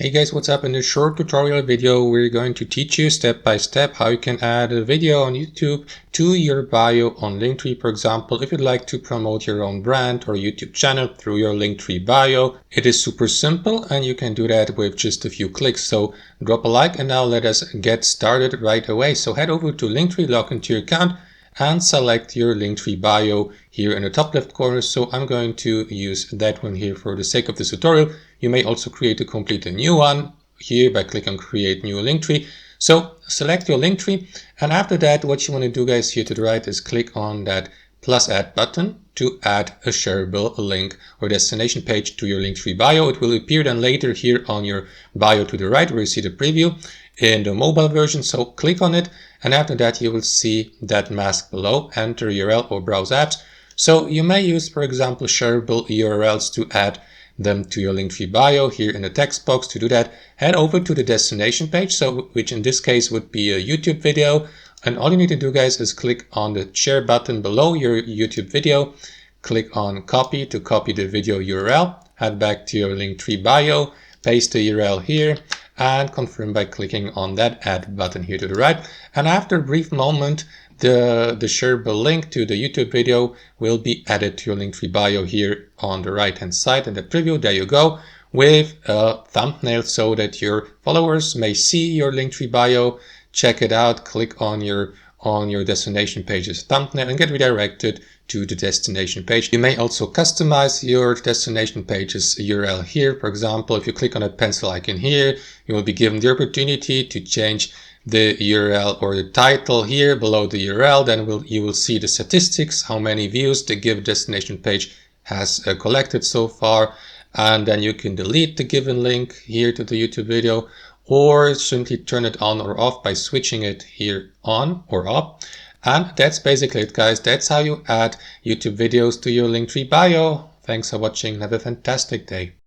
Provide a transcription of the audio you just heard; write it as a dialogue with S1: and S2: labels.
S1: Hey guys, what's up? In this short tutorial video, we're going to teach you step by step how you can add a video on YouTube to your bio on Linktree. For example, if you'd like to promote your own brand or YouTube channel through your Linktree bio, it is super simple and you can do that with just a few clicks. So drop a like and now let us get started right away. So head over to Linktree, log into your account and select your Linktree bio here in the top left corner. So I'm going to use that one here for the sake of this tutorial. You may also create a new one here by clicking on create new Linktree. So select your Linktree, and after that what you want to do, guys, here to the right is click on that plus add button to add a shareable link or destination page to your Linktree bio. It will appear then later here on your bio to the right where you see the preview in the mobile version. So click on it, and after that you will see that mask below, enter URL or browse apps. So you may use, for example, shareable URLs to add them to your Linktree bio. Here in the text box, to do that, head over to the destination page, so which in this case would be a YouTube video, and all you need to do, guys, is click on the share button below your YouTube video, click on copy to copy the video URL, head back to your Linktree bio, paste the URL here, and confirm by clicking on that add button here to the right. And after a brief moment, the shareable link to the YouTube video will be added to your Linktree bio here on the right hand side in the preview. There you go, with a thumbnail so that your followers may see your Linktree bio, check it out, click on your destination page's thumbnail and get redirected to the destination page. You may also customize your destination page's URL here. For example, if you click on a pencil icon here, you will be given the opportunity to change the URL or the title here below the URL. Then you will see the statistics, how many views the given destination page has collected so far, and then you can delete the given link here to the YouTube video, or simply turn it on or off by switching it here on or off. And that's basically it, guys. That's how you add YouTube videos to your Linktree bio. Thanks for watching. Have a fantastic day.